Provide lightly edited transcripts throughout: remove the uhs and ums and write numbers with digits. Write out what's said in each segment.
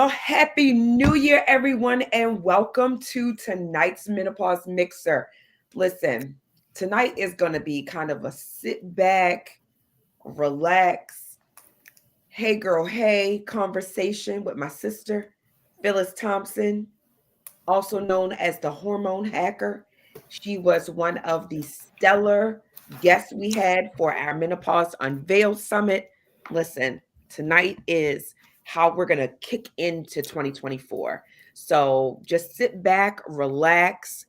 Well, happy new year, everyone, and welcome to tonight's Menopause Mixer. Listen, tonight is going to be kind of a sit back, relax, hey girl, hey conversation with my sister, Phyllis Thompson, also known as the hormone hacker. She was one of the stellar guests we had for our Menopause Unveiled Summit. Listen, tonight is how we're going to kick into 2024. So just sit back, relax,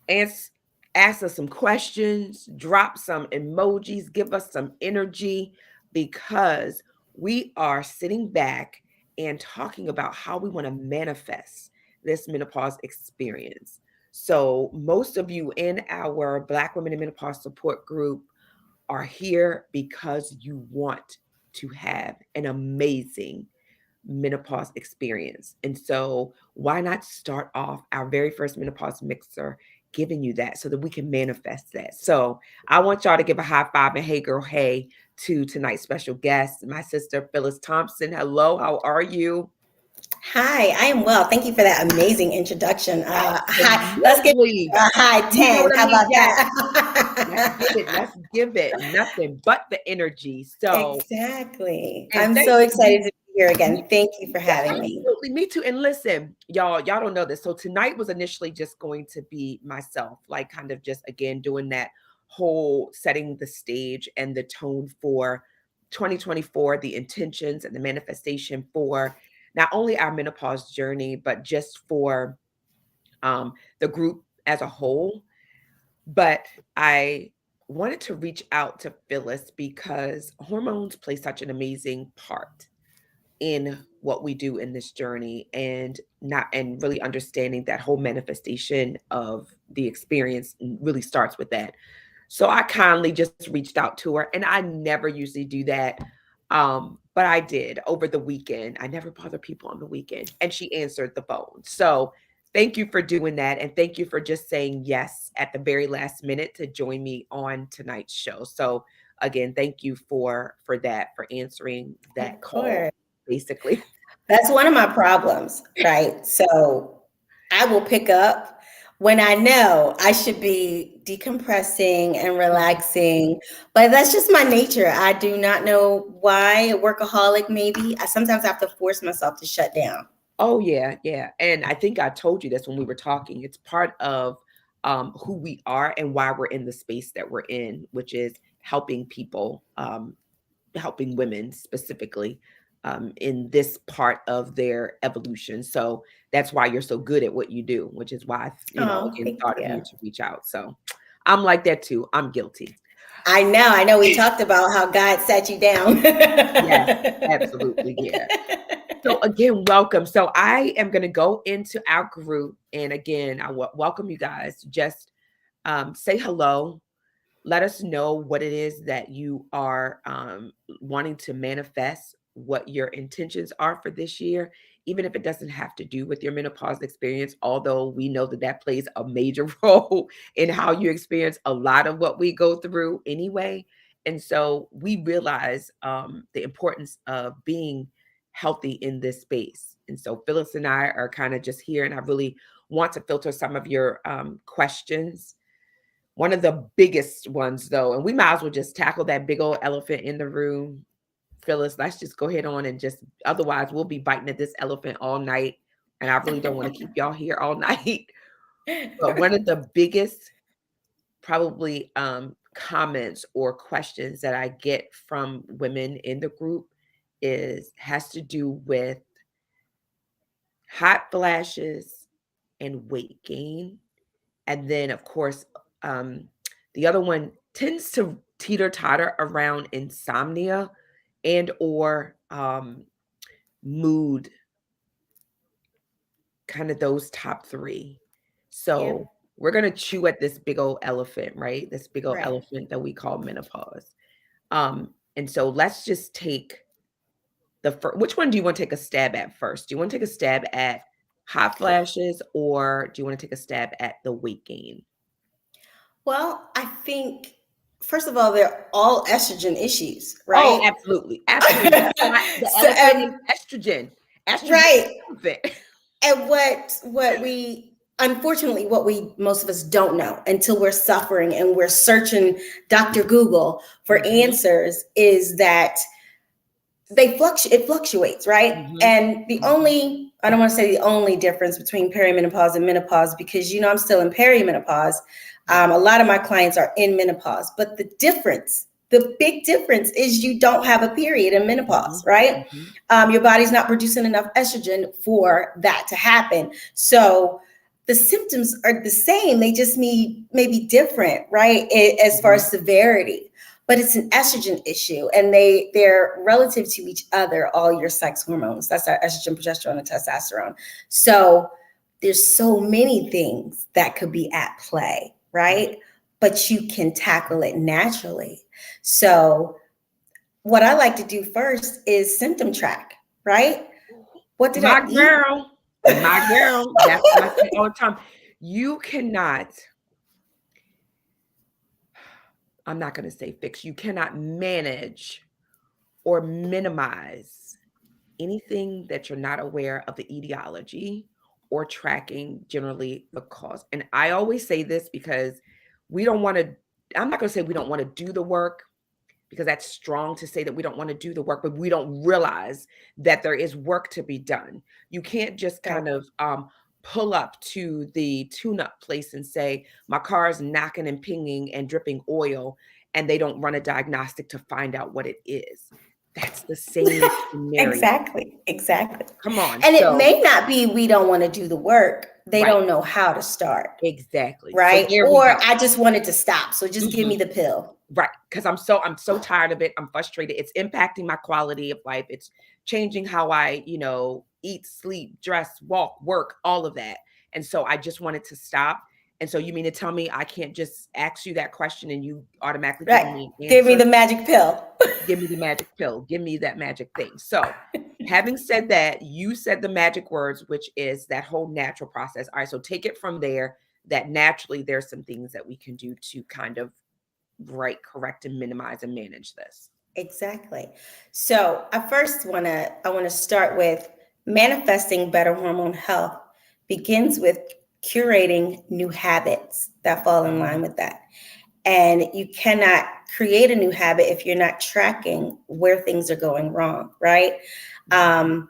ask, ask us some questions, drop some emojis, give us some energy because we are sitting back and talking about how we want to manifest this menopause experience. So, most of you in our Black Women in Menopause support group are here because you want to have an amazing menopause experience. And so, why not start off our very first menopause mixer giving you that so that we can manifest that? So, I want y'all to give a high five and hey, girl, hey to tonight's special guest, my sister Phyllis Thompson. Hello, how are you? Hi, I am well. Thank you for that amazing introduction. Let's give Absolutely. a high You know 10. what I How mean? about Yes. Let's that? give it. Let's give it. Nothing but the energy. So, Exactly. and I'm thank so you. excited to be here Me, again. Thank you for yeah, having me. absolutely. Me too. And listen, y'all don't know this. So tonight was initially just going to be myself, like kind of just again doing that whole setting the stage and the tone for 2024, the intentions and the manifestation for not only our menopause journey, but just for the group as a whole. But I wanted to reach out to Phyllis because hormones play such an amazing part in what we do in this journey and really understanding that whole manifestation of the experience really starts with that. So I kindly just reached out to her, and I never usually do that. But I did over the weekend. I never bother people on the weekend, and she answered the phone. So thank you for doing that, and thank you for just saying yes at the very last minute to join me on tonight's show. So again, thank you for that, for answering that Of call course. basically. That's one of my problems, right? So I will pick up when I know I should be decompressing and relaxing, but that's just my nature. I do not know why, a workaholic maybe. I sometimes have to force myself to shut down. Oh yeah, yeah. And I think I told you this when we were talking. It's part of who we are and why we're in the space that we're in, which is helping people, helping women specifically in this part of their evolution. So that's why you're so good at what you do, which is why Oh, again, thank thought of you you. to reach out. So I'm like that too. I'm guilty. I know. I know. We talked about how God sat you down. Yes, absolutely. Yeah. So again, welcome. So I am going to go into our group, and again, I welcome you guys. Just say hello. Let us know what it is that you are wanting to manifest, what your intentions are for this year, even if it doesn't have to do with your menopause experience. Although we know that that plays a major role in how you experience a lot of what we go through anyway. And so we realize the importance of being healthy in this space. And so Phyllis and I are kind of just here, and I really want to filter some of your questions. One of the biggest ones, though, and we might as well just tackle that big old elephant in the room. Phyllis, let's just go ahead on and just, otherwise, we'll be biting at this elephant all night. And I really don't want to keep y'all here all night. But one of the biggest, probably, comments or questions that I get from women in the group has to do with hot flashes and weight gain. And then, of course, um, the other one tends to teeter totter around insomnia and or mood, kind of those top three. Yeah, So we're gonna chew at this big old elephant, right? This big old right. elephant that we call menopause. And so let's just take the first. Which one do you want to take a stab at first? Do you want to take a stab at hot flashes, or do you want to take a stab at the weight gain? Well, I think, first of all, they're all estrogen issues, Oh, right? absolutely, absolutely. That's why the So, elephant is estrogen. Estrogen Right. is it. And what we unfortunately what we most of us don't know until we're suffering and we're searching Dr. Google for Mhm, answers is that it fluctuates, right? mhm, And the mhm, only, I don't want to say the only difference between perimenopause and menopause, because I'm still in perimenopause. right. A lot of my clients are in menopause, but the big difference is you don't have a period in menopause, Mhm, right? mhm, Your body's not producing enough estrogen for that to happen. So the symptoms are the same, they just may be different, right? As far mhm, as severity, but it's an estrogen issue, and they're relative to each other, all your sex hormones. That's our estrogen, progesterone, and testosterone. So there's so many things that could be at play, right. right? But you can tackle it naturally. So what I like to do first is symptom track, right? What did My I eat? girl, my girl. That's what I say all the time. You cannot, I'm not going to say fix, you cannot manage or minimize anything that you're not aware of the etiology or tracking generally the cause. And I always say this because we don't want to, I'm not going to say we don't want to do the work, because that's strong to say that we don't want to do the work, but we don't realize that there is work to be done. You can't just Right. kind of pull up to the tune up place and say, my car is knocking and pinging and dripping oil, and they don't run a diagnostic to find out what it is. That's the same scenario. Exactly. Come on. And it So, may not be we don't want to do the work, they right, don't know how to start, exactly. So right? there we Or go. I just wanted to stop, so just give Mhm. me the pill. Right, because I'm so tired of it. I'm frustrated. It's impacting my quality of life. It's changing how I, eat, sleep, dress, walk, work, all of that. And so I just wanted to stop. And so you mean to tell me I can't just ask you that question and you automatically give Right. me an Give me answer? the magic pill. Give me the magic pill. Give me that magic thing. So, having said that, you said the magic words, which is that whole natural process. All right, so take it from there, that naturally there's some things that we can do to kind of right, correct, and minimize and manage this. Exactly. So I want to start with manifesting better hormone health begins with curating new habits that fall in line Mhm. with that. And you cannot create a new habit if you're not tracking where things are going wrong, right? Mhm.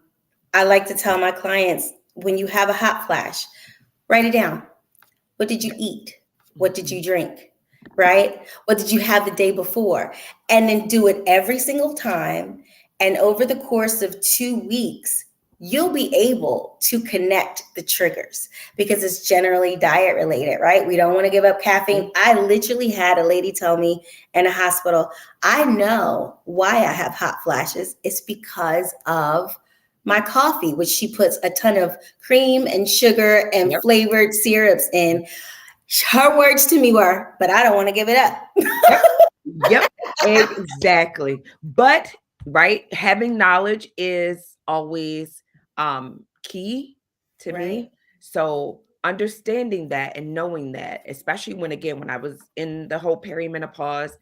I like to tell my clients, when you have a hot flash, write it down. What did you Yeah. eat? What did Mhm. you drink? Right? What did you have the day before? And then do it every single time. And over the course of 2 weeks, you'll be able to connect the triggers because it's generally diet related, right? We don't want to give up caffeine. Mhm. I literally had a lady tell me in a hospital, I know why I have hot flashes. It's because of my coffee, which she puts a ton of cream and sugar and Yep. flavored syrups in. Her words to me were, but I don't want to give it up. Yep. Yep. Exactly. But right, having knowledge is always key to Right. me. So understanding that and knowing that, especially when I was in the whole perimenopause,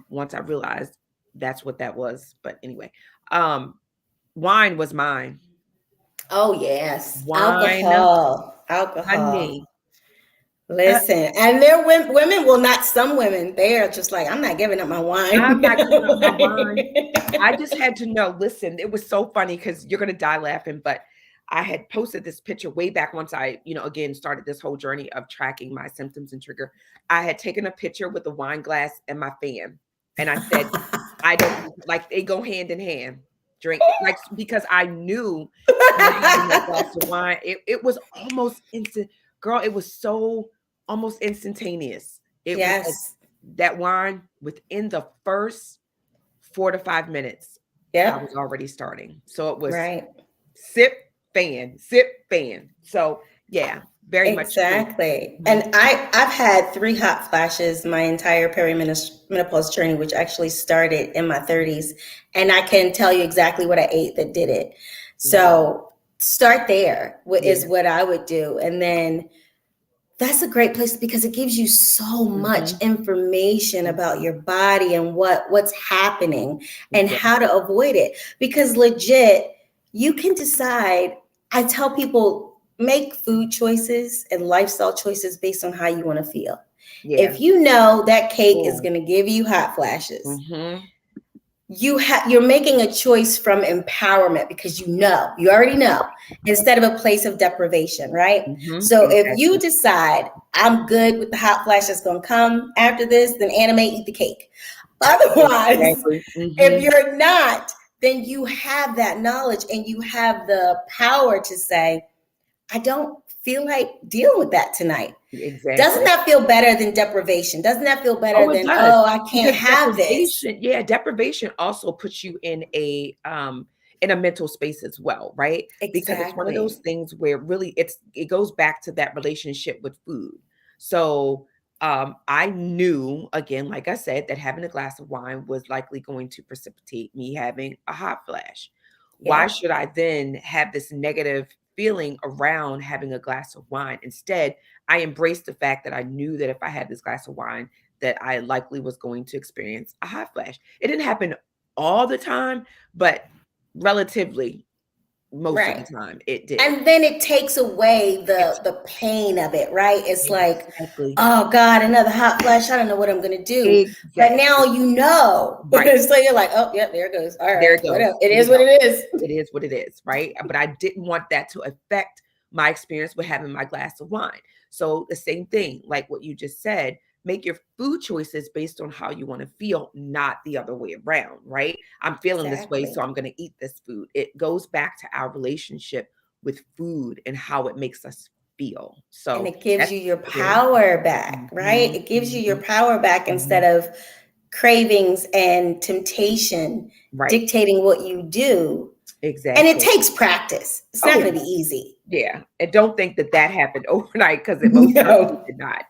once I realized that's what that was. But anyway, um, wine was mine. Oh, yes. Wine, Alcohol. Alcohol. honey. Uh, Listen, and there women will not, some women, they are just like, I'm not giving up my I'm wine. not giving up my wine. I just had to know. Listen, it was so funny because you're gonna die laughing, but I had posted this picture way back once I, again started this whole journey of tracking my symptoms and trigger. I had taken a picture with a wine glass and my fan, and I said, I don't like they go hand in hand. Drink like because I knew by having that glass of wine, it was almost instant. Girl, it was so almost instantaneous. It was like Yes. that wine within the first 4 to 5 minutes, I was Yep. already starting. So it was Right. sip, fan, sip, fan. So yeah, very much true. Exactly. Mhm. And I've had 3 hot flashes my entire perimenopause journey, which actually started in my 30s. And I can tell you exactly what I ate that did it. Mhm. So start there is Yeah. what I would do. And then that's a great place because it gives you so much Mhm. information about Mhm. your body and what's happening and Yeah. how to avoid it. Because legit, you can decide. I tell people, make food choices and lifestyle choices based on how you want to feel. Yeah. If you know that cake is Oh. going to give you hot flashes, Mm-hmm. you're making a choice from empowerment because you already know, instead of a place of deprivation, right? Mm-hmm. So if you Exactly. decide I'm good with the hot flash that's going to come after this, then anime, eat the cake. Otherwise, Exactly. if Mm-hmm. you're not, then you have that knowledge and you have the power to say, I don't feel like dealing with that tonight. Doesn't Exactly. that feel better than deprivation? Doesn't that feel Oh, better it than, does. oh, I can't Because have this? deprivation also puts you in a mental space as well, right? Because it's one of those Exactly. things where really it goes back to that relationship with food. So I knew, again, like I said, that having a glass of wine was likely going to precipitate me having a hot flash. Why Yep. should I then have this negative feeling around having a glass of wine? Instead, I embraced the fact that I knew that if I had this glass of wine, that I likely was going to experience a hot flash. It didn't happen all the time, but relatively most of the Right. time it did. And then it takes away It's the pain of it, right? It's like, exactly, oh God, another hot flash. I don't know what I'm gonna do. But now exactly you know. right. So you're like, oh yeah, there it goes. All There right, it goes. whatever. It Here we is go. what it is. It is what it is, right? But I didn't want that to affect my experience with having my glass of wine. So the same thing, like what you just said, make your food choices based on how you want to feel, not the other way around, right? I'm feeling this way, so Exactly. I'm going to eat this food. It goes back to our relationship with food and how it makes us feel. And So it gives that's you your very power back, right? important. It gives you your Mhm, power back mhm. instead of cravings and temptation Right. dictating what you do. And it Exactly. takes practice. It's Oh, not it going to be does. easy. Yeah, and don't think that that happened overnight because it most certainly No. did not.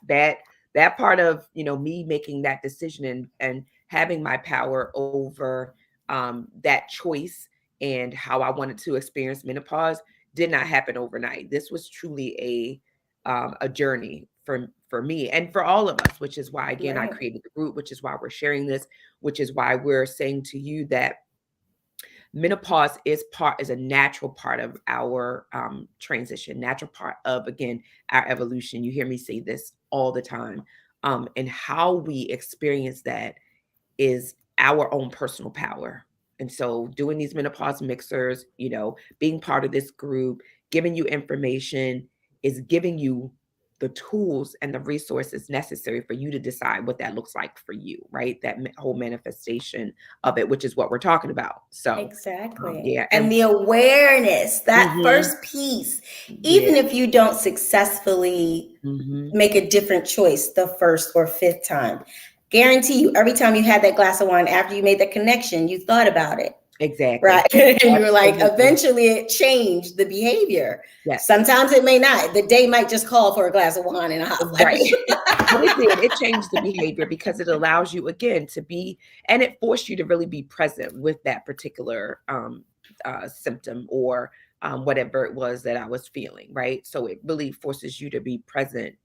That part of, me making that decision and having my power over, that choice and how I wanted to experience menopause did not happen overnight. This was truly a journey for me and for all of us, which is why, again, I Right. created the group, which is why we're sharing this, which is why we're saying to you that menopause is a natural part of our transition, natural part of, again, our evolution. You hear me say this all the time. And how we experience that is our own personal power. And so doing these menopause mixers, being part of this group, giving you information is giving you the tools and the resources necessary for you to decide what that looks like for you, right? That whole manifestation of it, which is what we're talking about. So, Exactly. yeah. And And the awareness, that mhm, first piece, yeah. even if you don't successfully Hmm. make a different choice the first or fifth time, guarantee you, every time you had that glass of wine after you made that connection, you thought about it. Exactly. Right. And you were like, Absolutely. eventually it changed the behavior. Yes. Sometimes it may not. The day might just call for a glass of wine and a hot Right. flash. But it did. It changed the behavior because it allows you, again, to be, and it forced you to really be present with that particular symptom or whatever it was that I was feeling, right? So it really forces you to be present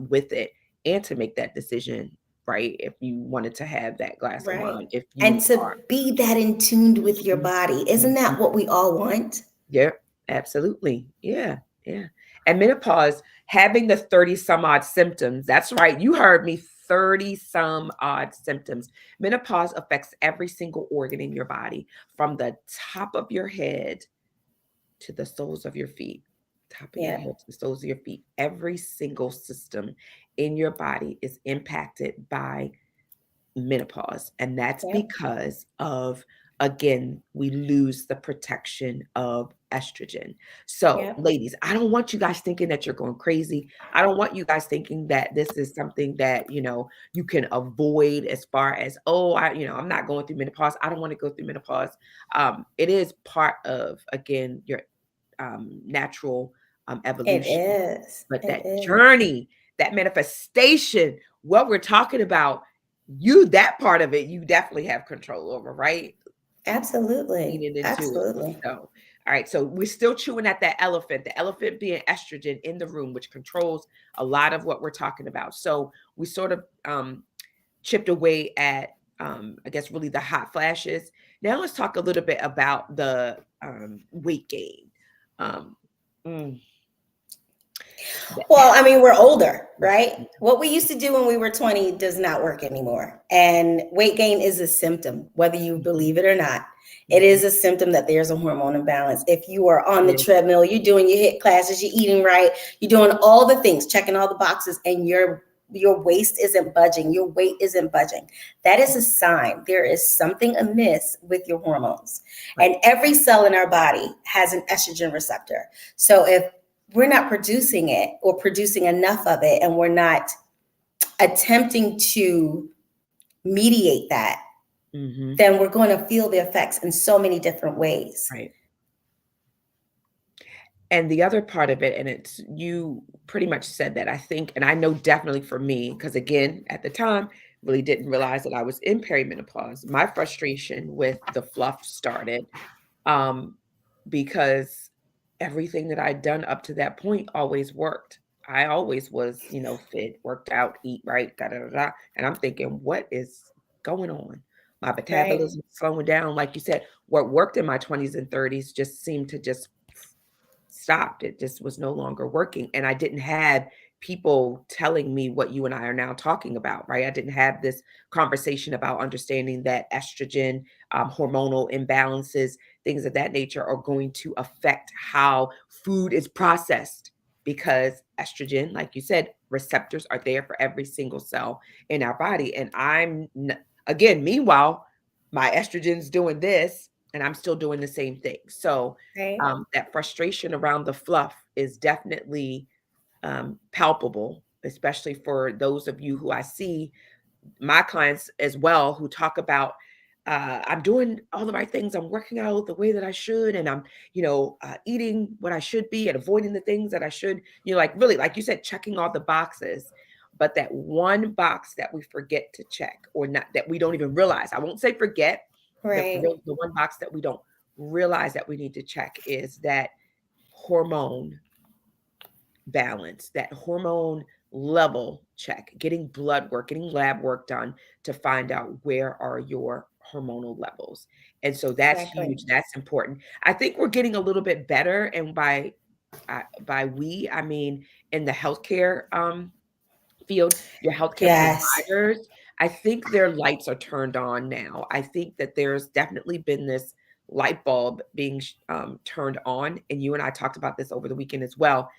with it and to make that decision, right? If you wanted to have that glass of Right. wine, if And you to are. be that in tuned with your Mhm, body. Isn't mhm. that what we all want? Yep, absolutely. Yeah, yeah. And menopause, having the 30 some odd symptoms, that's right, you heard me, 30 some odd symptoms. Menopause affects every single organ in your body, from the top of your head to the soles of your feet. Top of your Yeah. head to the soles of your feet. Every single system in your body is impacted by menopause. And that's Yep. because of, again, we lose the protection of estrogen. So, Yep. ladies, I don't want you guys thinking that you're going crazy. I don't want you guys thinking that this is something that, you can avoid as far as, oh, I'm not going through menopause. I don't want to go through menopause. It is part of, again, your natural It evolution. is. But It that is. journey, that manifestation, what we're talking about, that part of it, you definitely have control over, right? Absolutely. Leaning into it. Absolutely. So, all right. So we're still chewing at that elephant, the elephant being estrogen in the room, which controls a lot of what we're talking about. So we sort of chipped away at, I guess, really the hot flashes. Now let's talk a little bit about the weight gain. Um, mm, Well, I mean, we're older, right? What we used to do when we were 20 does not work anymore. And weight gain is a symptom, whether you believe it or not. It is a symptom that there's a hormone imbalance. If you are on the treadmill, you're doing your HIIT classes, you're eating right, you're doing all the things, checking all the boxes, and your waist isn't budging, your weight isn't budging. That is a sign there is something amiss with your hormones. And every cell in our body has an estrogen receptor. So if we're not producing it or producing enough of it, and we're not attempting to mediate that, then we're going to feel the effects in so many different ways. Right. And the other part of it, and it's, you pretty much said that, I think, and I know definitely for me, because again, at the time, really didn't realize that I was in perimenopause. My frustration with the fluff started because everything that I'd done up to that point always worked. I always was, fit, worked out, eat right, da da da da. And I'm thinking, what is going on? My metabolism slowing down. Like you said, what worked in my 20s and 30s just seemed to just stopped. It just was no longer working. And I didn't have people telling me what you and I are now talking about, right? I didn't have this conversation about understanding that estrogen, hormonal imbalances, things of that nature are going to affect how food is processed, because estrogen, like you said, receptors are there for every single cell in our body. And again, meanwhile, my estrogen's doing this and I'm still doing the same thing. So that frustration around the fluff is definitely palpable, especially for those of you who I see, my clients as well, who talk about, I'm doing all the right things. I'm working out the way that I should. And I'm, eating what I should be and avoiding the things that I should, like really, like you said, checking all the boxes. But that one box that we forget to check, or not, that we don't even realize, I won't say forget, the one box that we don't realize that we need to check is that hormone balance, that hormone level check, getting blood work, getting lab work done to find out where are your hormonal levels. And so that's huge. That's important. I think we're getting a little bit better. And by we, I mean in the healthcare field, your healthcare providers, I think their lights are turned on now. I think that there's definitely been this light bulb being turned on. And you and I talked about this over the weekend as well.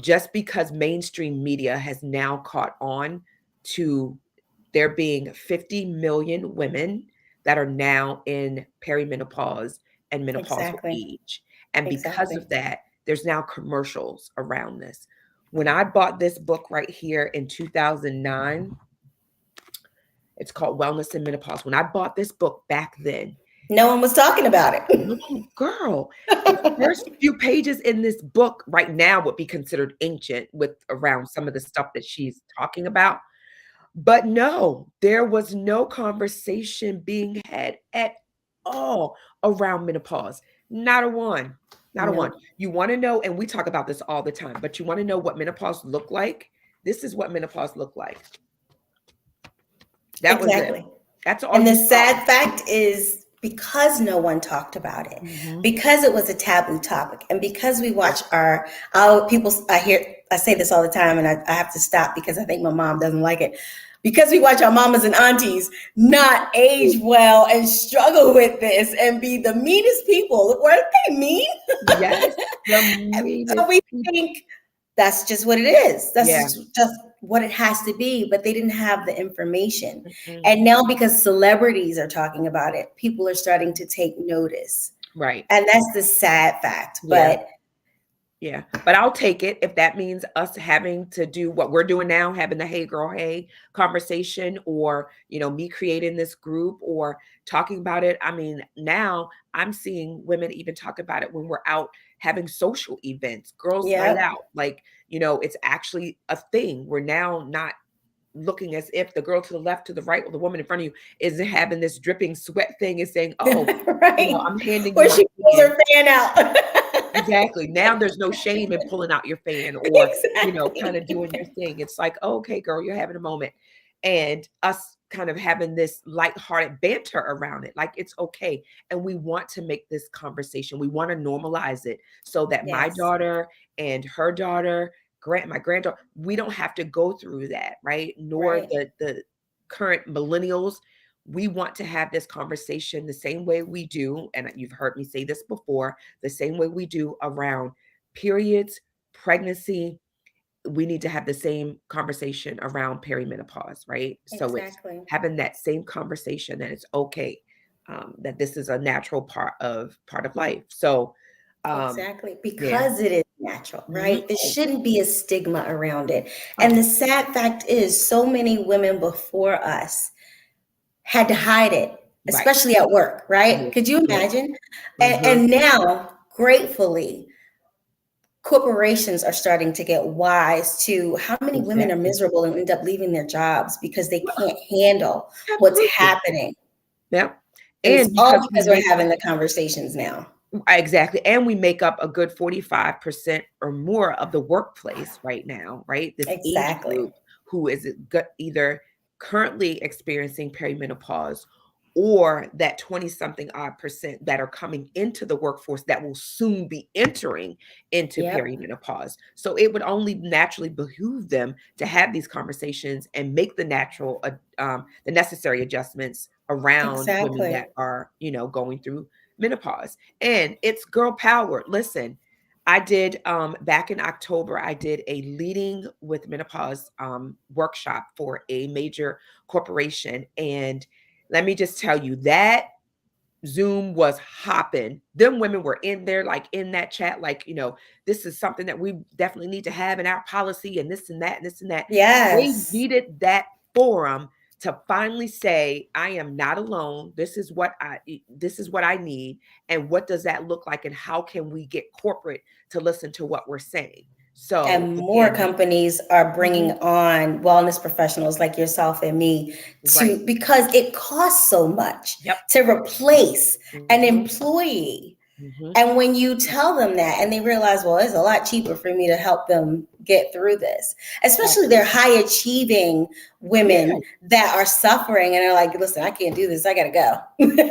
Just because mainstream media has now caught on to there being 50 million women that are now in perimenopause and menopausal age. And because of that, there's now commercials around this. When I bought this book right here in 2009, it's called Wellness in Menopause. When I bought this book back then, no one was talking about it. No, girl. The first few pages in this book right now would be considered ancient with around some of the stuff that she's talking about. But no, there was no conversation being had at all around menopause. Not a one. Not a one. You want to know, and we talk about this all the time, but you want to know what menopause looked like? This is what menopause looked like. That was it. That's all. And the sad fact is, because no one talked about it, because it was a taboo topic, and because we watch our people, I say this all the time, and I have to stop because I think my mom doesn't like it. Because we watch our mamas and aunties not age well and struggle with this and be the meanest people. Weren't they mean? Yes. So we think that's just what it is. That's just what it has to be. But they didn't have the information. And now, because celebrities are talking about it, people are starting to take notice. Right. And that's the sad fact. But yeah, but I'll take it if that means us having to do what we're doing now, having the hey girl, hey conversation, or, me creating this group or talking about it. I mean, now I'm seeing women even talk about it when we're out having social events, girls night out. Like, it's actually a thing. We're now not looking as if the girl to the left, to the right, or the woman in front of you is having this dripping sweat thing and saying, oh, I'm handing you she pulls her fan out. Exactly. Now there's no shame in pulling out your fan or, kind of doing your thing. It's like, oh, okay, girl, you're having a moment. And us kind of having this lighthearted banter around it. Like, it's okay. And we want to make this conversation, we want to normalize it so that my Yes. daughter and her daughter, my granddaughter, we don't have to go through that, right? Nor Right. the current millennials. We want to have this conversation the same way we do, and you've heard me say this before, the same way we do around periods, pregnancy. We need to have the same conversation around perimenopause, right? So it's Exactly. having that same conversation that it's okay, that this is a natural part of life. So, um, Exactly. yeah. Because it is natural, Mhm. right? There shouldn't be a stigma around it. And Oh, the sad fact is, so many women before us had to hide it, right. especially at work, right? Yeah. Could you Yeah. imagine? Mhm. And now, gratefully, corporations are starting to get wise to how many women are Exactly. miserable and end up leaving their jobs because they can't handle what's Absolutely. happening. Yeah. And it's And all because we because make we're having the conversations now. exactly, and we make up a good 45% or more of the workplace right now, right? This age Exactly. group who is either currently experiencing perimenopause, or that 20 something odd percent that are coming into the workforce that will soon be entering into Yep. perimenopause. So it would only naturally behoove them to have these conversations and make the necessary adjustments around women Exactly. that are, going through menopause. And it's girl power. Listen, I did back in October, I did a leading with menopause workshop for a major corporation. And let me just tell you that Zoom was hopping. Them women were in there, like in that chat, like, this is something that we definitely need to have in our policy, and this and that, and this and that. They Yes. needed that forum to finally say, I am not alone. This is what I need. And what does that look like? And how can we get corporate to listen to what we're saying? So And more again, companies are bringing mhm, on wellness professionals like yourself and me right. because it costs so much Yep. to replace an Hmm. employee. Hmm. And when you tell them that and they realize, well, it's a lot cheaper for me to help them get through this, especially they're Absolutely. high achieving Yeah. women that are suffering and are like, listen, I can't do this. I got to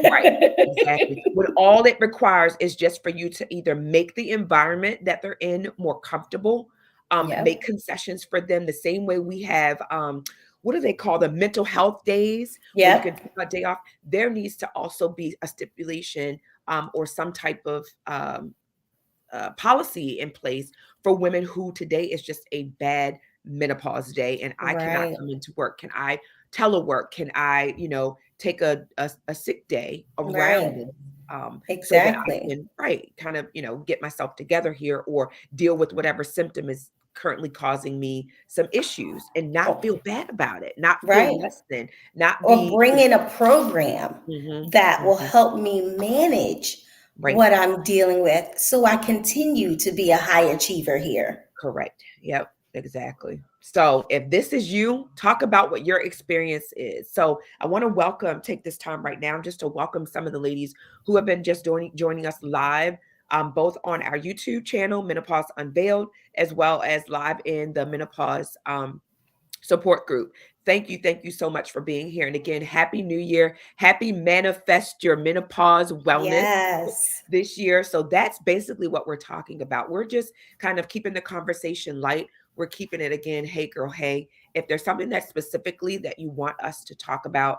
Right. go. Exactly. When all it requires is just for you to either make the environment that they're in more comfortable, make Yep. concessions for them the same way we have, what do they call the mental health days where you can Yep. take a day off. There needs to also be a stipulation, or some type of policy in place for women who today is just a bad menopause day and I cannot Right. come into work. Can I telework? Can I, take a sick day around Right. this, so that I Exactly. can, right, kind of, get myself together here or deal with whatever symptom is currently causing me some issues and not Oh, feel bad about it, not feel right. less than, not Or be. bring in a program Mhm, that will mhm, help me manage right. what I'm dealing with so I continue to be a high achiever here. Correct. Yep, exactly. So if this is you, talk about what your experience is. So I want to take this time right now just to welcome some of the ladies who have been just joining us live, both on our YouTube channel, Menopause Unveiled, as well as live in the Menopause support group. Thank you so much for being here. And again, happy new year. Happy manifest your menopause wellness Yes. this year. So that's basically what we're talking about. We're just kind of keeping the conversation light. We're keeping it again, hey girl, hey. If there's something that specifically that you want us to talk about,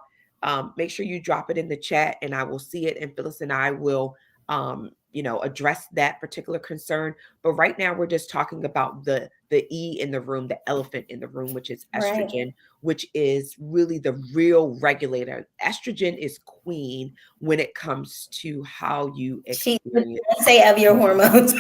make sure you drop it in the chat and I will see it. And Phyllis and I will address that particular concern. But right now we're just talking about the E in the room, the elephant in the room, which is Right. estrogen, which is really the real regulator. Estrogen is queen when it comes to how you She's the experience. say of your hormones.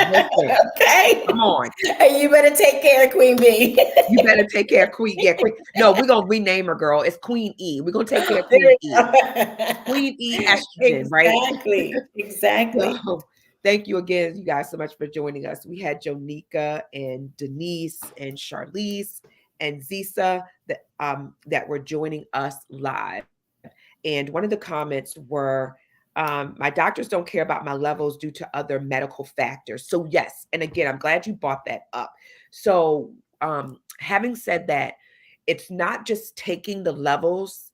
Listen, Okay. come on. And you better take care, Queen Bee. You better take care of Queen. Yeah, Queen. No, we're gonna rename her, girl. It's Queen E. We're gonna take care of There Queen you E. go. Queen E estrogen, right? Exactly. Exactly. So thank you again, you guys, so much for joining us. We had Jonika and Denise and Charlize and Zisa that were joining us live. And one of the comments were, my doctors don't care about my levels due to other medical factors. So yes, and again, I'm glad you brought that up. So having said that, it's not just taking the levels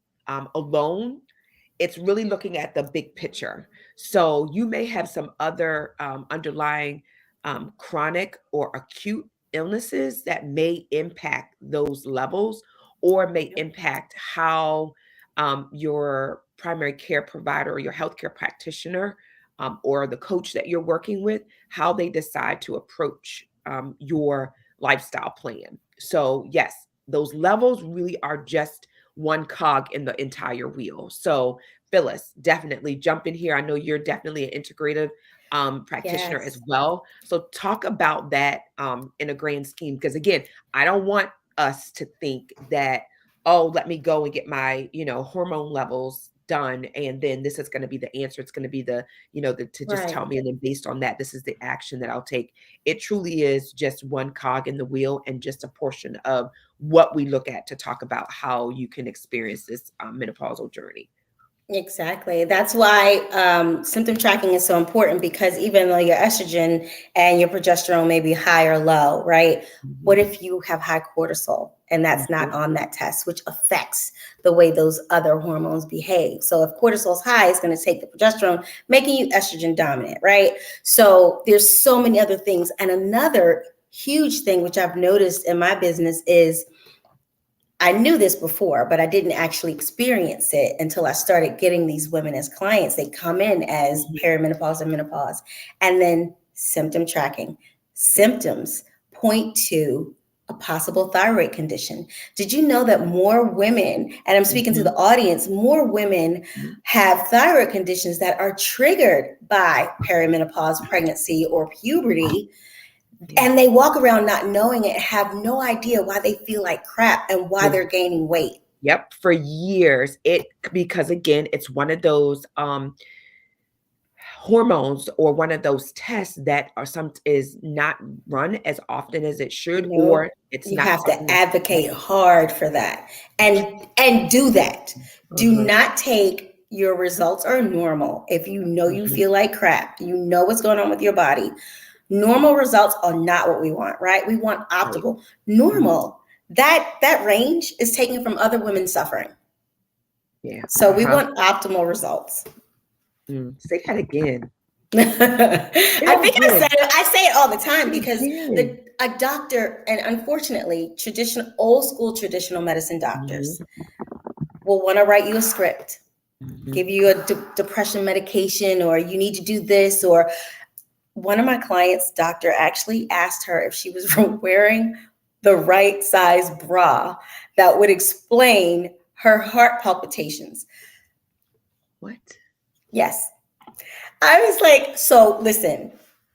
alone, it's really looking at the big picture. So you may have some other underlying chronic or acute illnesses that may impact those levels or may Yep. impact how your primary care provider or your healthcare practitioner or the coach that you're working with, how they decide to approach your lifestyle plan. So, yes, those levels really are just one cog in the entire wheel. So, Phyllis, definitely jump in here. I know you're definitely an integrative practitioner as Yes. well. So, talk about that in a grand scheme. Because again, I don't want us to think that, oh, let me go and get my, hormone levels done, and then this is going to be the answer. It's going to be to just Right. tell me, and then based on that, this is the action that I'll take. It truly is just one cog in the wheel and just a portion of what we look at to talk about how you can experience this menopausal journey. Exactly. That's why symptom tracking is so important, because even though your estrogen and your progesterone may be high or low, right? What Mhm, if you have high cortisol and that's not mhm, on that test, which affects the way those other hormones behave? So if cortisol's high, it's going to take the progesterone, making you estrogen dominant, right? So there's so many other things. And another huge thing, which I've noticed in my business, is I knew this before, but I didn't actually experience it until I started getting these women as clients. They come in as mhm. perimenopause and menopause, and then symptom tracking. Symptoms point to a possible thyroid condition. Did you know that more women, and I'm speaking to Mhm, the audience, more women mhm. have thyroid conditions that are triggered by perimenopause, pregnancy, or puberty, Yeah. and they walk around not knowing it, have no idea why they feel like crap and why they're gaining weight. Yep, for years. Because again, it's one of those hormones or one of those tests that are some is not run as often as it should, or Nope. it's You not have something to that's advocate explained. hard for that. And do that. Do Uh-huh, not take your results are normal. If you know you mhm, feel like crap, you know what's going on with your body. Normal results are not what we want, right? We want right. optimal. Mhm, Normal. That range is taken from other women suffering. yeah. So we Uh-huh. want optimal results. Say that again. I Say that think I said again. it. I say it all the time Say it because again. a doctor, and unfortunately, traditional old school traditional medicine Mhm, doctors will want to write you a script, mhm. give you a depression medication, or you need to do this. Or one of my clients' doctor actually asked her if she was wearing the right size bra that would explain her heart palpitations. What? Yes, I was like, so listen,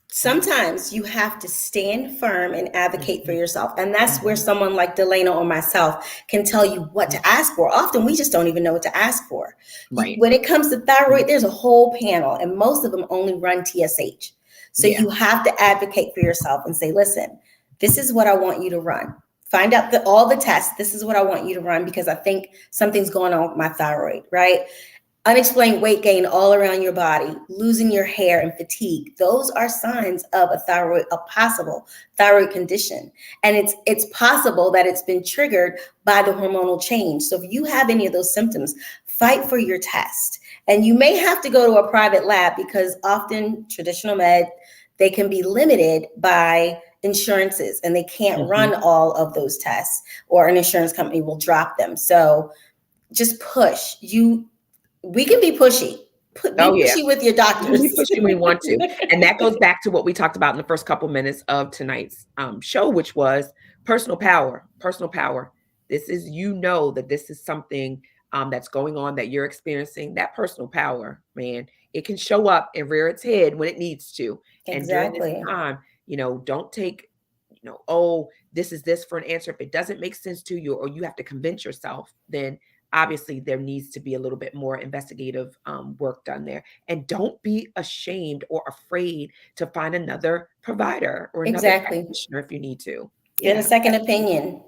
sometimes you have to stand firm and advocate for Mhm, yourself. And that's where mhm, someone like Delayna or myself can tell you what mhm. to ask for. Often we just don't even know what to ask for. Right. When it comes to Mhm. thyroid, there's a whole panel, and most of them only run TSH. So Yeah. you have to advocate for yourself and say, listen, this is what I want you to run. Find out all the tests. This is what I want you to run because I think something's going on with my thyroid, right? Unexplained weight gain all around your body, losing your hair, and fatigue. Those are signs of a possible thyroid condition. And it's possible that it's been triggered by the hormonal change. So if you have any of those symptoms, fight for your test. And you may have to go to a private lab because often traditional med, they can be limited by insurances and they can't Mhm. run all of those tests, or an insurance company will drop them. So just push. We can be pushy. Oh, Be yeah. pushy with your We can be doctors. pushy when we want to. And that goes back to what we talked about in the first couple minutes of tonight's show, which was personal power. Personal power. This is, that this is something that's going on that you're experiencing. That personal power, man, it can show up and rear its head when it needs to. And during this Exactly. time, don't take, oh, this is this for an answer. If it doesn't make sense to you or you have to convince yourself, then obviously there needs to be a little bit more investigative work done there. And don't be ashamed or afraid to find another provider or another Exactly. practitioner if you need to. Get a Yeah, second absolutely. opinion.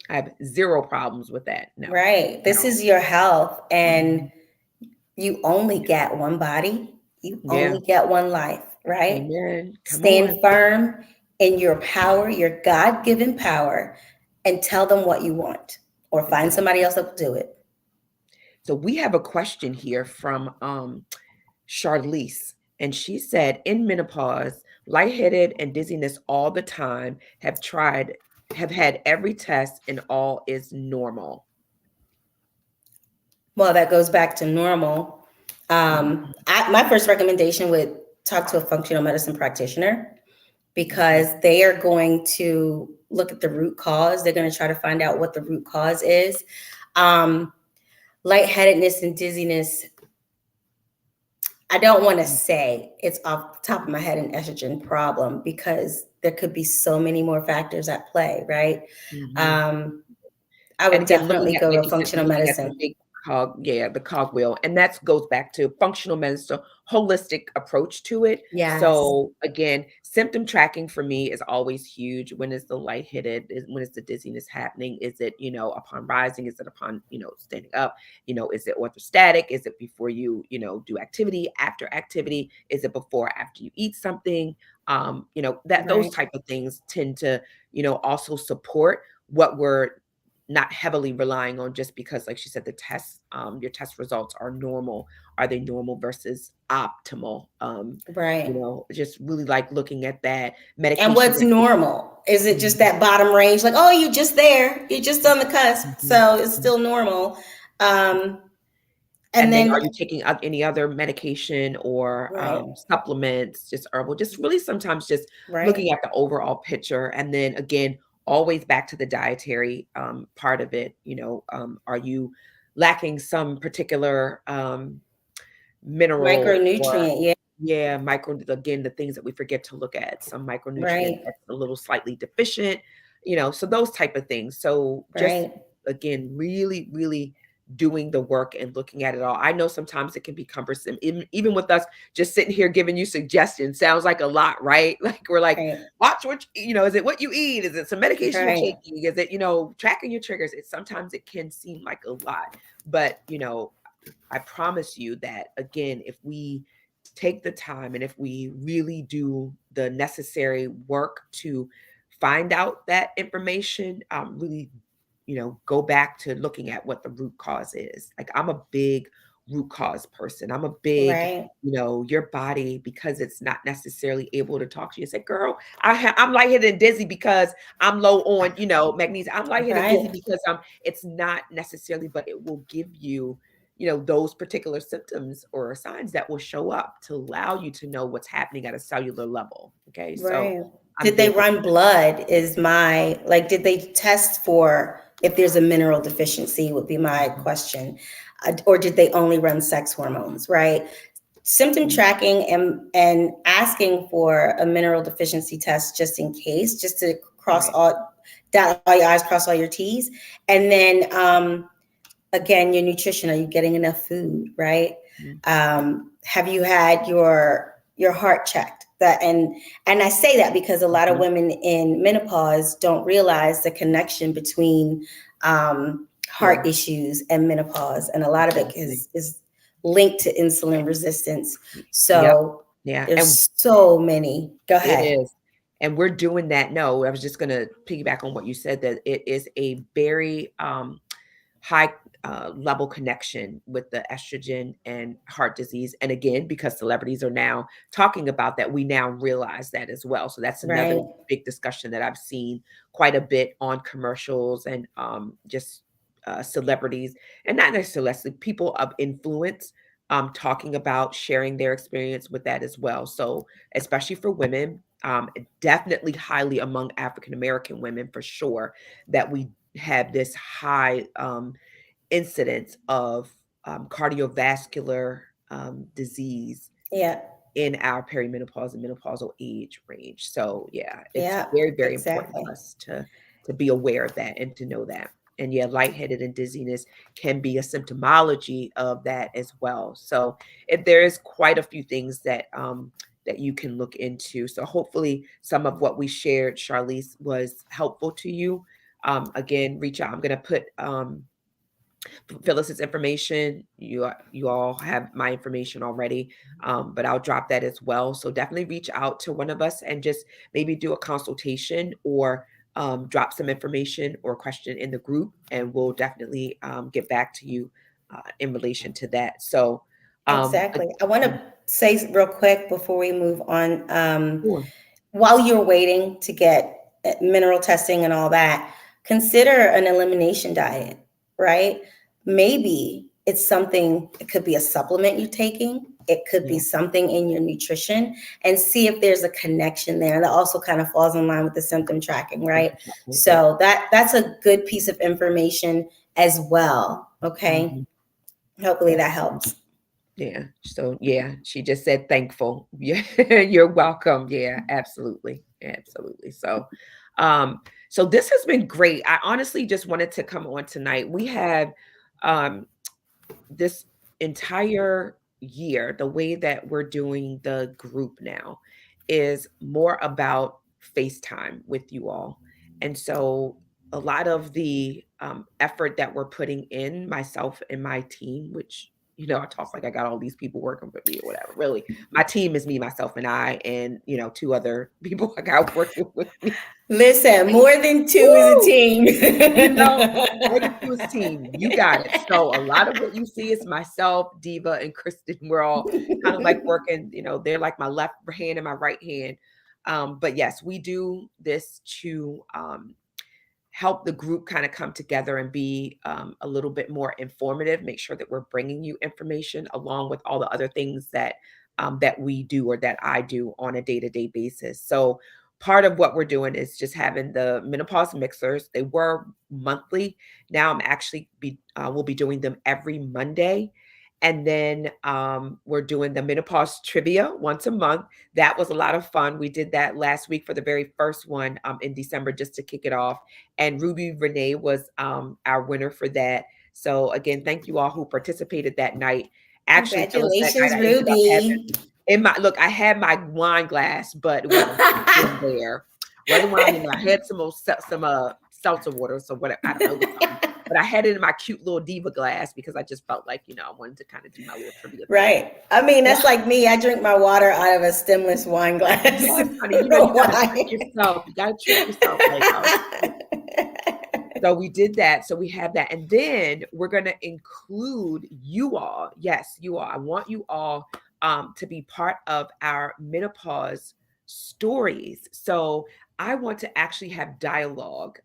I have zero problems with that. No, Right. at This all. is your health, and Mhm. you only get one body. You Yeah. only get one life, right? Amen. Come on. Stand firm in your power, your God given power, and tell them what you want. or find Exactly. somebody else that will do it. So we have a question here from Charlize, and she said, "In menopause, lightheaded and dizziness all the time. Have had every test, and all is normal." Well, that goes back to normal. Mhm. My first recommendation would talk to a functional medicine practitioner Okay. because they are going to look at the root cause. They're going to try to find out what the root cause is. Um, Lightheadedness and dizziness, I don't want to say it's off the top of my head an estrogen problem because there could be so many more factors at play, right? Mhm. Um, I And would again, looking definitely at, go like to you said, functional looking at the medicine. big cog, yeah, the cogwheel, and that goes back to functional medicine, holistic approach to it. Yes, So again, symptom tracking for me is always huge. When is the lightheaded? When is the dizziness happening? Is it, upon rising? Is it upon, standing up? Is it orthostatic? Is it before you, do activity, after activity? Is it before, after you eat something? That those right, type of things tend to, also support what we're not heavily relying on, just because, like she said, the tests, your test results are normal. Are they normal versus optimal? right. Just really like looking at that And medication what's that we. normal? Is it just Mhm, that bottom range? Like, oh, you're just there. You're just on the cusp. mhm, So it's mhm. still normal. Um, and And then are then, you taking any other medication or right, supplements, just herbal, just really sometimes just right. looking at the overall picture. And then again, always back to the dietary part of it. Are you lacking some particular mineral, or Micronutrient. Yeah, yeah, micro, again, the things that we forget to look at, some micronutrient right, that's a little slightly deficient, so those type of things. So just right, again, really, really doing the work and looking at it all. I know sometimes it can be cumbersome, even with us just sitting here giving you suggestions. Sounds like a lot, right? Like we're like, right, watch what is it what you eat? Is it some medication you're right, taking? Is it, tracking your triggers? It sometimes it can seem like a lot, but I promise you that, again, if we take the time and if we really do the necessary work to find out that information, really, go back to looking at what the root cause is. Like, I'm a big root cause person. I'm a big, right, your body, because it's not necessarily able to talk to you. Say, girl, I'm lightheaded and dizzy because I'm low on, magnesium. I'm lightheaded and dizzy right, because it's not necessarily, but it will give you, those particular symptoms or signs that will show up to allow you to know what's happening at a cellular level. Okay. So right. I'm Did they big on run blood? Is my, like, did they test for if there's a mineral deficiency? Would be my that. question. Or did they only run sex hormones, right? Symptom Mhm. tracking and asking for a mineral deficiency test just in case, just to cross Right. all, dot all your I's, cross all your T's. And then again, your nutrition, are you getting enough food, right? Mhm. Have you had your heart checked? That and I say that because a lot of Mhm. women in menopause don't realize the connection between Yeah, heart issues and menopause, and a lot of it exactly. is linked to insulin resistance. Yep. So Yeah. And there's so many. Go it ahead. is. And we're doing that. No, I was just going to piggyback on what you said, that it is a very high level connection with the estrogen and heart disease. And again, because celebrities are now talking about that, we now realize that as well. So that's another Right, big discussion that I've seen quite a bit on commercials, and just celebrities, and not necessarily people of influence, talking about sharing their experience with that as well. So especially for women, definitely highly among African American women for sure, that we have this high incidence of cardiovascular disease yeah, in our perimenopause and menopausal age range. So yeah, it's yeah, very, very important exactly. for us to be aware of that and to know that. And yeah, lightheaded and dizziness can be a symptomology of that as well. So if there is quite a few things that you can look into. So hopefully some of what we shared, Charlize, was helpful to you. Again, reach out. I'm gonna put Phyllis's information. You all have my information already, but I'll drop that as well. So definitely reach out to one of us and just maybe do a consultation, or drop some information or question in the group, and we'll definitely get back to you in relation to that. So, Exactly. I want to say real quick before we move on, sure. while you're waiting to get mineral testing and all that, consider an elimination diet, right? Maybe it's something, it could be a supplement you're taking, it could be Yeah, something in your nutrition, and see if there's a connection there. That also kind of falls in line with the symptom tracking, right? yeah. So that's a good piece of information as well. Okay. Mhm. Hopefully that helps. Yeah. So yeah, she just said thankful. Yeah, you're welcome. Yeah, absolutely. Absolutely. So this has been great. I honestly just wanted to come on tonight. We have um this entire year, the way that we're doing the group now is more about FaceTime with you all. And so a lot of the effort that we're putting in, myself and my team, which, I talk like I got all these people working for me or whatever. Really, my team is me, myself, and I, and, two other people I got working with me. Listen, more than two is a Woo! team. You know, more than two is team. You got it. So a lot of what you see is myself, Diva, and Kristen. We're all kind of like working, they're like my left hand and my right hand. But yes, we do this to help the group kind of come together and be a little bit more informative, make sure that we're bringing you information along with all the other things that we do or that I do on a day-to-day basis. So part of what we're doing is just having the menopause mixers. They were monthly. Now I'm actually we'll be doing them every Monday. And then we're doing the menopause trivia once a month. That was a lot of fun. We did that last week for the very first one in December just to kick it off, and Ruby Renee was our winner for that. So again, thank you all who participated that night. Actually, Phyllis, that night Congratulations, I ended up having Ruby. in my look, I had my wine glass, but it wasn't in there. Wasn't wine in there. I had some seltzer water, so whatever. I don't know, it was something. But I had it in my cute little diva glass because I just felt like, I wanted to kind of do my little trivia thing. Right. I mean, So, that's like me. I drink my water out of a stemless wine glass. yes, I honey, don't know you gotta trick why. yourself. You gotta trick yourself. Like, so we did that. So we have that. And then we're going to include you all. Yes, you all. I want you all to be part of our menopause stories. So I want to actually have dialogue.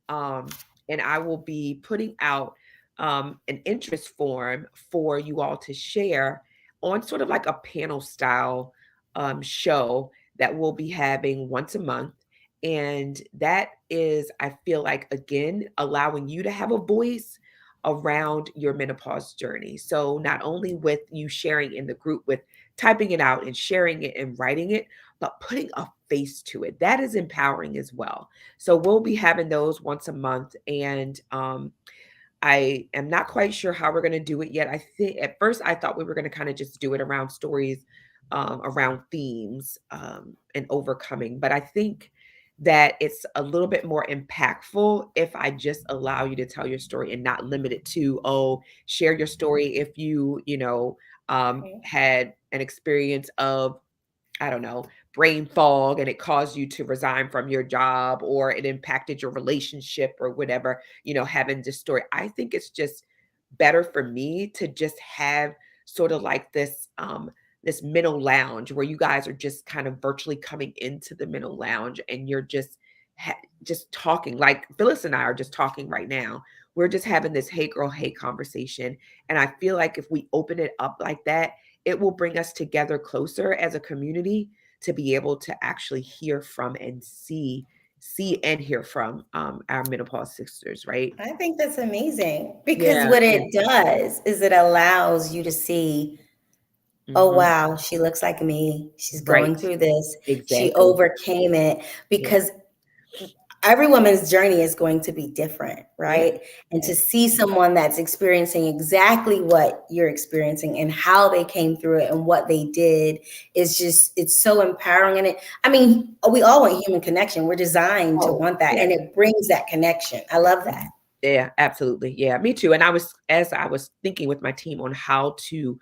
And I will be putting out an interest form for you all to share on sort of like a panel style show that we'll be having once a month. And that is, I feel like, again, allowing you to have a voice around your menopause journey. So, not only with you sharing in the group, with typing it out and sharing it and writing it, but putting a face to it. That is empowering as well. So, we'll be having those once a month. And I am not quite sure how we're going to do it yet. I think at first I thought we were going to kind of just do it around stories, around themes, and overcoming. But I think that it's a little bit more impactful if I just allow you to tell your story and not limit it to, oh, share your story if had an experience of, I don't know, brain fog and it caused you to resign from your job or it impacted your relationship or whatever, having this story. I think it's just better for me to just have sort of like this mental lounge where you guys are just kind of virtually coming into the mental lounge and you're just talking like Phyllis and I are just talking right now. We're just having this hey girl, hey conversation. And I feel like if we open it up like that, it will bring us together closer as a community to be able to actually hear from and see and hear from our menopause sisters, right? I think that's amazing because Yeah, what yeah. it does is it allows you to see, oh, Hmm. wow, she looks like me. She's going Right. through this. She Exactly. overcame it Yeah. because every woman's journey is going to be different, Yeah. right? And Yeah. to see someone that's experiencing exactly what you're experiencing and how they came through it and what they did is just, it's so empowering. And I mean, we all want human connection. We're designed to Oh, want that. yeah. And it brings that connection. I love that. Mhm. Yeah, absolutely. Yeah, me too. And as I was thinking with my team on how to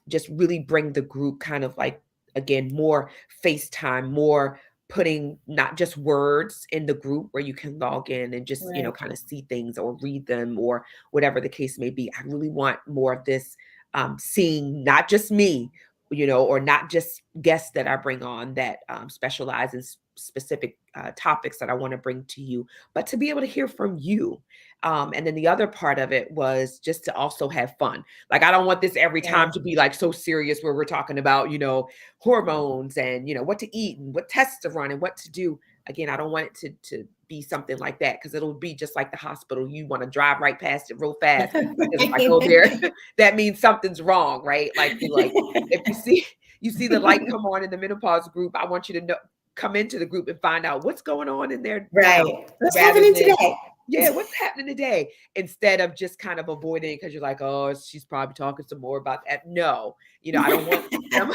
just really bring the group kind of like, again, more FaceTime, more putting not just words in the group where you can log in and just, Right. kind of see things or read them or whatever the case may be. I really want more of this, seeing not just me, or not just guests that I bring on that specialize in specific topics that I want to bring to you, but to be able to hear from you. And then the other part of it was just to also have fun. Like, I don't want this every time Right. to be like so serious where we're talking about, hormones and, what to eat and what tests to run and what to do. Again, I don't want it to be something like that, because it'll be just like the hospital. You want to drive right past it real fast, because if I go there, that means something's wrong, right? Like, if you see the light come on in the menopause group, I want you to know, come into the group and find out what's going on in there now, Right. What's rather happening than, today? yeah, what's happening today, instead of just kind of avoiding it because you're like, oh, she's probably talking some more about that. No, I don't want some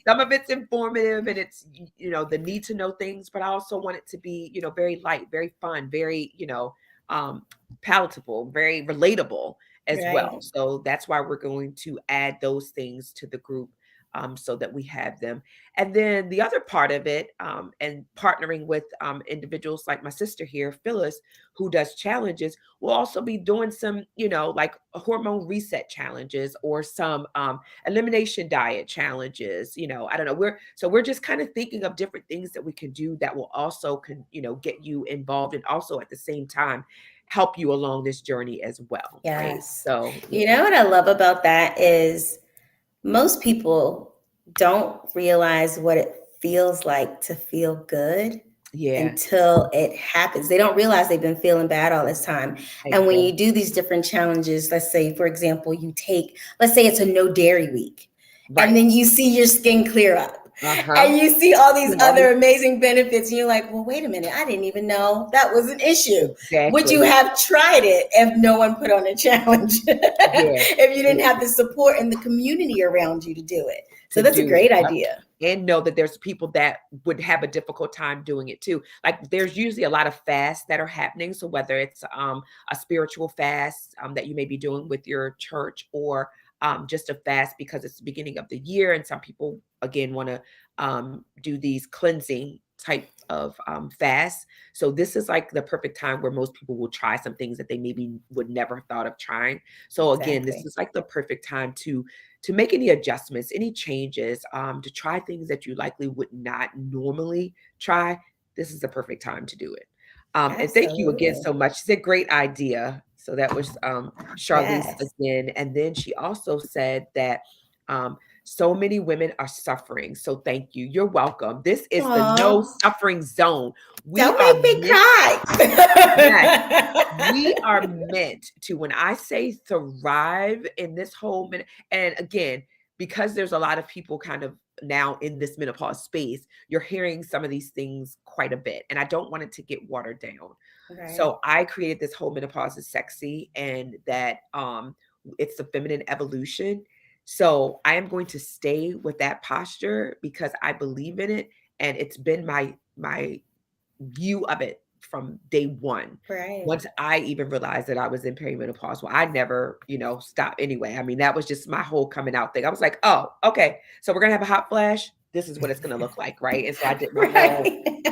some of it's informative, and it's, the need to know things, but I also want it to be, very light, very fun, very, um palatable, very relatable as well. Right. So that's why we're going to add those things to the group, so that we have them. And then the other part of it, and partnering with individuals like my sister here, Phyllis, who does challenges, will also be doing some, like hormone reset challenges or some elimination diet challenges. I don't know. We're just kind of thinking of different things that we can do that will also get you involved, and also at the same time help you along this journey as well. Right. Yes. So You yeah. know what I love about that is most people don't realize what it feels like to feel good Yeah. until it happens. They don't realize they've been feeling bad all this time. And when Exactly. you do these different challenges, let's say, for example, let's say it's a no dairy week, and Right. then you see your skin clear up. Uh-huh. And you see all these And all these other amazing benefits, and you're like, well, wait a minute, I didn't even know that was an issue. Would you exactly. have tried it if no one put on a challenge? Yeah. If you didn't have the support and the community around you to do it? So To that's a do it. great Yep. idea. And know that there's people that would have a difficult time doing it too. Like, there's usually a lot of fasts that are happening. So whether it's a spiritual fast that you may be doing with your church, or just a fast because it's the beginning of the year, and some people again want to do these cleansing type of fasts. So this is like the perfect time where most people will try some things that they maybe would never have thought of trying. So again, this Exactly. is like the perfect time to make any adjustments, any changes, to try things that you likely would not normally try. This is the perfect time to do it. And thank you again Absolutely. so much. It's a great idea. So that was Charlize Yes. again. And then she also said that so many women are suffering. So thank you. You're welcome. This is the no Aw, suffering zone. We don't are make me meant, yes, we cry. are meant to, when I say thrive in this whole minute, and again, because there's a lot of people kind of now in this menopause space, you're hearing some of these things quite a bit, and I don't want it to get watered down. Right. So I created this whole menopause is sexy, and that it's the feminine evolution. So I am going to stay with that posture because I believe in it, and it's been my view of it from day one. Right. Once I even realized that I was in perimenopause, well, I never, stopped anyway. I mean, that was just my whole coming out thing. I was like, oh, okay, so we're gonna have a hot flash. This is what it's gonna look like, right? And so I did my little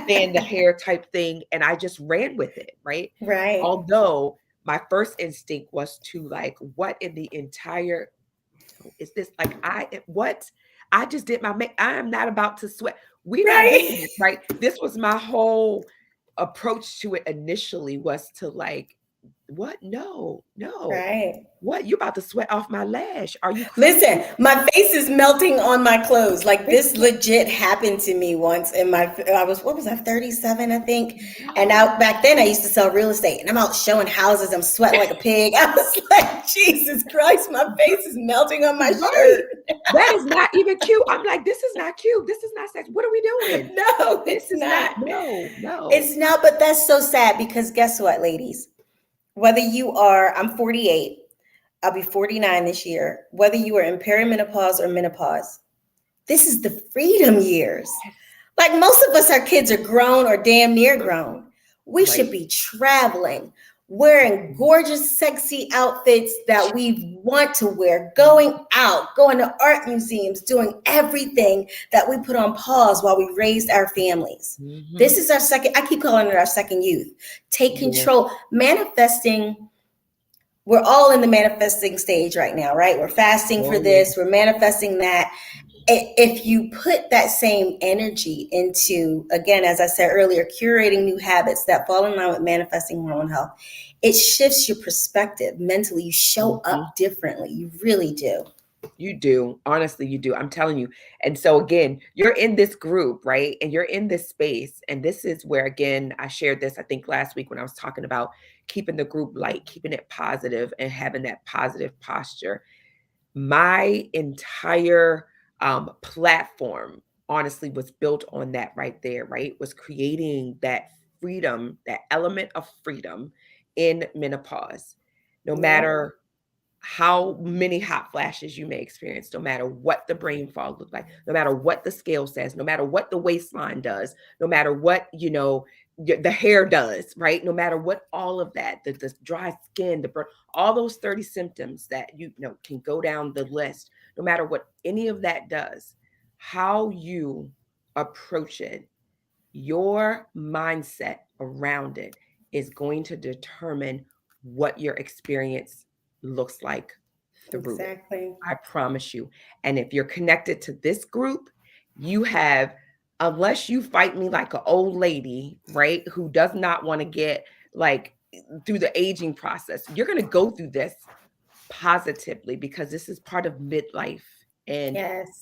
fan the Right. hair type thing, and I just ran with it, right? Right. Although my first instinct was to like, what in the entire is this? Like, what? I just did my I am not about to sweat. We're not doing Right. this, right? This was my whole approach to it initially, was to like, what? No, no. Right. What? You about to sweat off my lash. Are you Listen, crazy? my face is melting on my clothes. Like this legit happened to me once in what was I, 37, I think. And No. out back then I used to sell real estate and I'm out showing houses. I'm sweating like a pig. I was like, Jesus Christ, my face is melting on my Right. shirt. That is not even cute. I'm like, this is not cute. This is not sex. What are we doing? No, This it's is not, not. no, no. It's not, but that's so sad because guess what, ladies? Whether you are, I'm 48, I'll be 49 this year, whether you are in perimenopause or menopause, this is the freedom years. Yes. Like most of us, our kids are grown or damn near grown. We Right. should be traveling. wearing gorgeous, sexy outfits that we want to wear, going out, going to art museums, doing everything that we put on pause while we raised our families. This is our second, I keep calling it our second youth. Take control, manifesting. We're all in the manifesting stage right now, right? We're fasting for this, we're manifesting that. If you put that same energy into, again, as I said earlier, curating new habits that fall in line with manifesting hormone health, it shifts your perspective mentally. You show up differently. You really do. You do. Honestly, you do. I'm telling you. And so again, you're in this group, right? And you're in this space. And this is where, again, I shared this, I think last week when I was talking about keeping the group light, keeping it positive and having that positive posture. My entire platform honestly was built on that right there, right? Was creating that freedom, that element of freedom in menopause. No matter how many hot flashes you may experience, no matter what the brain fog looks like, no matter what the scale says, no matter what the waistline does, no matter what, the hair does, right? No matter what all of that, the dry skin, all those 30 symptoms that can go down the list, no matter what any of that does, how you approach it, your mindset around it is going to determine what your experience looks like through it. I promise you. And if you're connected to this group, you have, unless you fight me like an old lady, right, who does not want to get like through the aging process, you're going to go through this positively because this is part of midlife and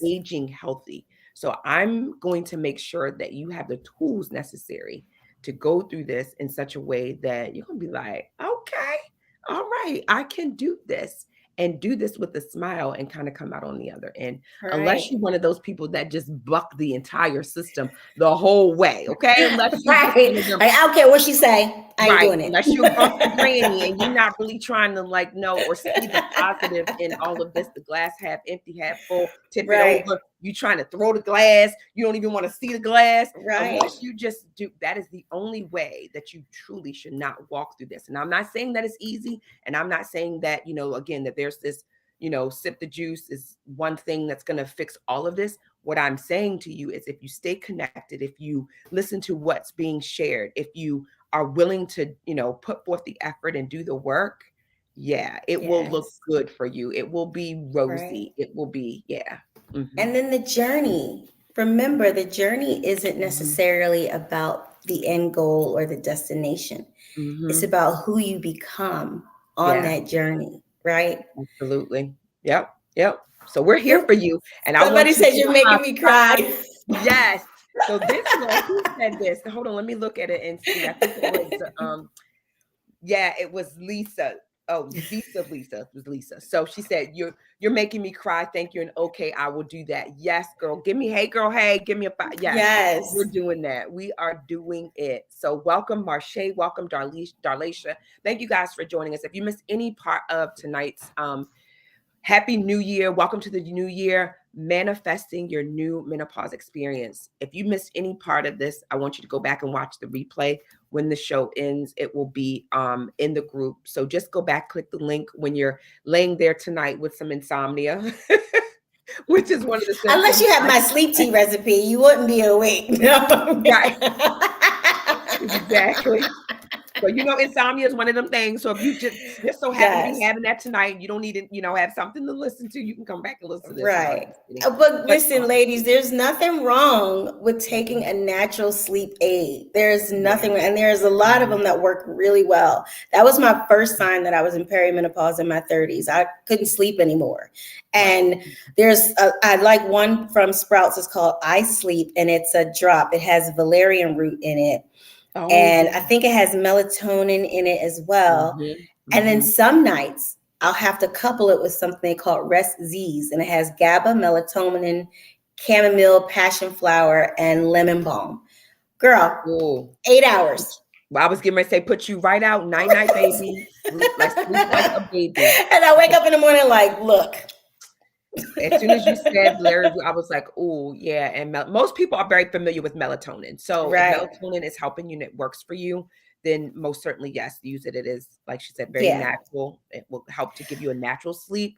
aging healthy. So I'm going to make sure that you have the tools necessary to go through this in such a way that you're going to be like, okay, all right, I can do this and do this with a smile and kind of come out on the other end. Unless you're one of those people that just buck the entire system the whole way, okay? Unless you I don't care what she say, I ain't doing it. Unless you're grumpy granny and you're not really trying to know or see the positive in all of this, the glass half empty, half full, tip it over. You trying to throw the glass, you don't even want to see the glass. Unless you just do, that is the only way that you truly should not walk through this. And I'm not saying that it's easy, and I'm not saying that, again, that there's this, sip the juice is one thing that's going to fix all of this. What I'm saying to you is if you stay connected, if you listen to what's being shared, if you are willing to, put forth the effort and do the work, it will look good for you. It will be rosy. It will be, And then the journey. Remember, the journey isn't necessarily about the end goal or the destination. It's about who you become on that journey, right? Absolutely. Yep. So we're here for you. And somebody said you're making me cry. Yes. So this girl, who said this? Hold on, let me look at it and see. I think it was it was Lisa. Oh, Lisa. It was Lisa. So she said, you're making me cry. Thank you. And okay, I will do that. Yes, girl. Hey, girl. Hey, give me a 5. Yes. We're doing that. We are doing it. So welcome, Marche. Welcome, Darlacia. Thank you guys for joining us. If you missed any part of tonight's Happy New Year. Welcome to the new year, manifesting your new menopause experience. If you missed any part of this, I want you to go back and watch the replay. When the show ends, it will be in the group. So just go back, click the link when you're laying there tonight with some insomnia, which is one of the symptoms. Unless you have my sleep tea recipe, you wouldn't be awake. No. Right. Exactly. So, insomnia is one of them things. So if you just so happen to be having that tonight, you don't need to, have something to listen to. You can come back and listen to this. Right. But listen, ladies, there's nothing wrong with taking a natural sleep aid. There's nothing, and there's a lot of them that work really well. That was my first sign that I was in perimenopause in my 30s. I couldn't sleep anymore. And I like one from Sprouts. It's called I Sleep, and it's a drop. It has valerian root in it. And I think it has melatonin in it as well. And then some nights I'll have to couple it with something called Rest Z's, and it has GABA, melatonin, chamomile, passion flower, and lemon balm. Girl, 8 hours. Well, I was getting ready to say, put you right out. Night, baby. Sleep like a baby. And I wake up in the morning like, look. As soon as you said Larry, I was like, oh, yeah. And most people are very familiar with melatonin. So if melatonin is helping you and it works for you, then most certainly, yes, use it. It is, like she said, very Yeah. natural. It will help to give you a natural sleep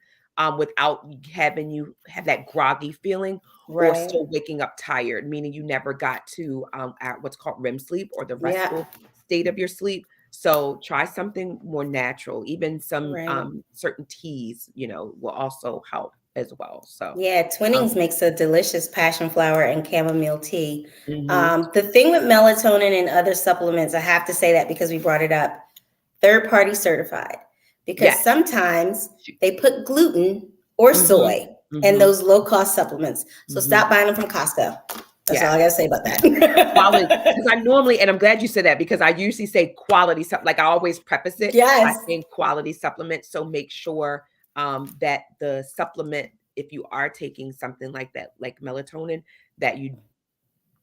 without having you have that groggy feeling or Right. still waking up tired, meaning you never got to at what's called REM sleep or the Yeah. restful state of your sleep. So try something more natural. Even some Right. certain teas, will also help as well. So, Yeah, um, Twinings makes a delicious passion flower and chamomile tea. mhm. The thing with melatonin and other supplements, I have to say that because we brought it up, third party certified. Because Yes. sometimes they put gluten or Mhm. soy in Mhm. those low cost supplements. So Mhm. stop buying them from Costco. That's all I Yes. got to say about Quality, that. because I normally, and I'm glad you said that because I usually say quality like I always preface it by Yes. saying quality supplement. So make sure that the supplement, if you are taking something like that, like melatonin, that you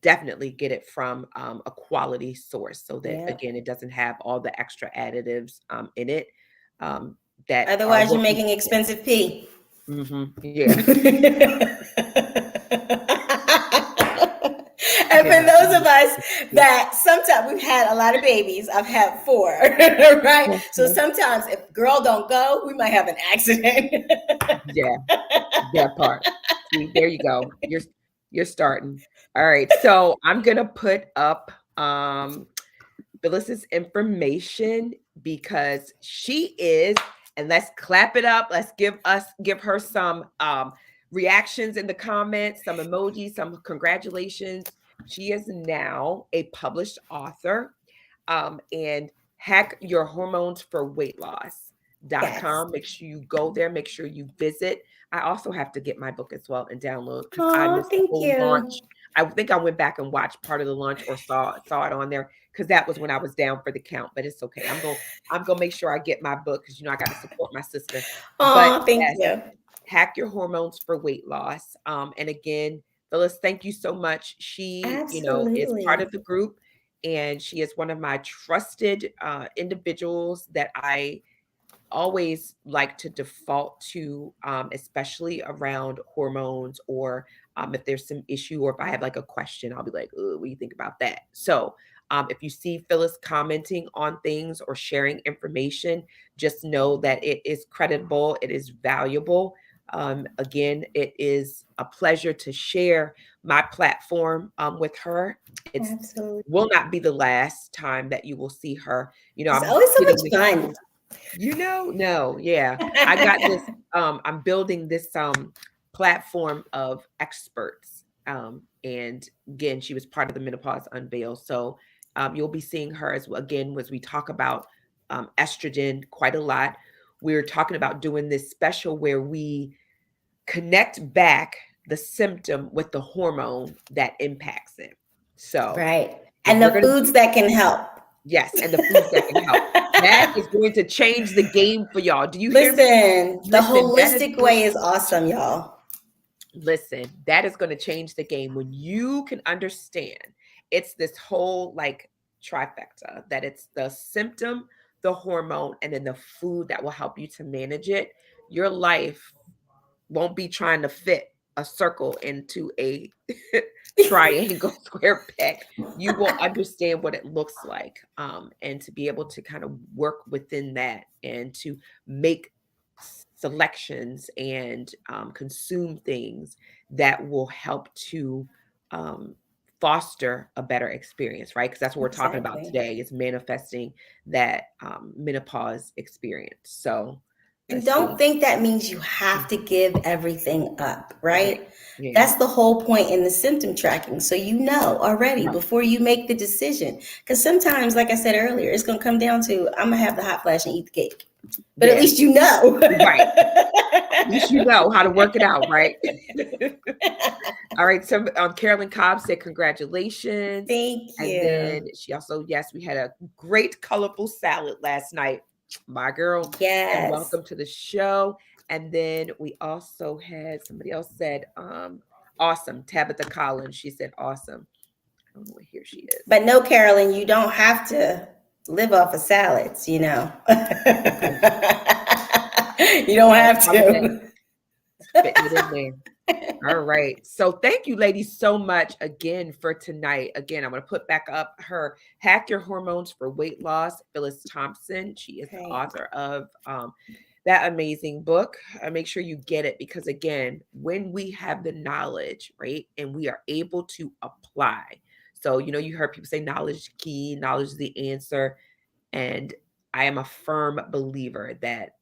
definitely get it from a quality source so that Yeah. again, it doesn't have all the extra additives in it that are Otherwise, you're working. making Yeah. expensive pee. Yeah. And for Yeah. those of us that sometimes we've had a lot of babies, I've had 4, right? So Mhm. sometimes if girl don't go, we might have an accident. Yeah. That part. See, there you go. You're starting. All right. So I'm gonna put up Phyllis's information because she is, and let's clap it up. Let's give her some reactions in the comments, some emojis, some congratulations. She is now a published author. And Hack Your Hormones for Weight Loss. Dot Yes. com. Make sure you go there. Make sure you visit. I also have to get my book as well and download because I Oh, missed the thank whole you. launch. I think I went back and watched part of the launch or saw it on there because that was when I was down for the count. But it's okay. I'm gonna make sure I get my book because I got to support my sister. But Oh, thank yes, you. Hack Your Hormones for Weight Loss. And again, Phyllis, thank you so much. She, is part Absolutely. of the group and she is one of my trusted individuals that I always like to default to, especially around hormones or if there's some issue or if I have like a question, I'll be like, "Ooh, what do you think about that?" So if you see Phyllis commenting on things or sharing information, just know that it is credible, it is valuable. Again, it is a pleasure to share my platform with her. It's will Absolutely. not be the last time that you will see her. It's I'm always so getting much this fun. no, yeah. I got this, I'm building this platform of experts. And again, she was part of the Menopause Unveil. So you'll be seeing her as well again as we talk about estrogen quite a lot. We're talking about doing this special where we connect back the symptom with the hormone that impacts it. So Right. if And we're the gonna foods that can help. yes, and the foods that can help. That is going to change the game for y'all. Do you hear me? Listen, the Listen, that is holistic going way is awesome, y'all. listen, that is going to change the game when you can understand it's this whole like trifecta that it's the symptom, the hormone, and then the food that will help you to manage it. Your life won't be trying to fit a circle into a triangle square peg. You will understand what it looks like, and to be able to kind of work within that and to make selections and consume things that will help to um, foster a better experience, right? Because that's what we're talking about Exactly. today is manifesting that menopause experience. So And let's don't see. think that means you have to give everything up, Yeah. right? Yeah. That's the whole point in the symptom tracking. So you know already Right. before you make the decision. Because sometimes, like I said earlier, it's going to come down to I'm going to have the hot flash and eat the cake. But at Yeah. least you know. Right. At least you know how to work it out, right? All right. So Carolyn Cobb said congratulations. Thank And you. then she also, yes, we had a great colorful salad last night. My girl. And Yes. welcome to the show. And then we also had somebody else said, awesome. Tabitha Collins. She said awesome. I don't know what here she is. But no, Carolyn, you don't have to live off of salads, you know. Okay. You don't All have part of that to. fitting it in there. All right. So thank you, ladies, so much again for tonight. Again, I'm going to put back up her Hack Your Hormones for Weight Loss, Phyllis Thompson. She is the Right. author of that amazing book. Make sure you get it because, again, when we have the knowledge, right, and we are able to apply. So, you heard people say knowledge is key, knowledge is the answer. And I am a firm believer that,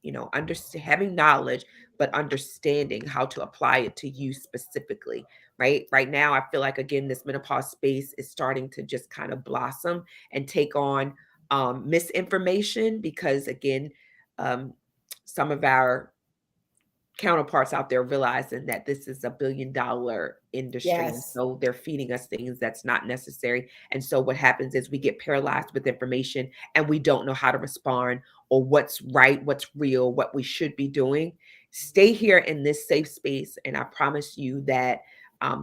having knowledge, but understanding how to apply it to you specifically, right? Right now, I feel like, again, this menopause space is starting to just kind of blossom and take on misinformation because, again, um, some of our counterparts out there realizing that this is $1 billion industry, and Yes. so they're feeding us things that's not necessary. And so what happens is we get paralyzed with information and we don't know how to respond or what's right, what's real, what we should be doing. Stay here in this safe space, and I promise you that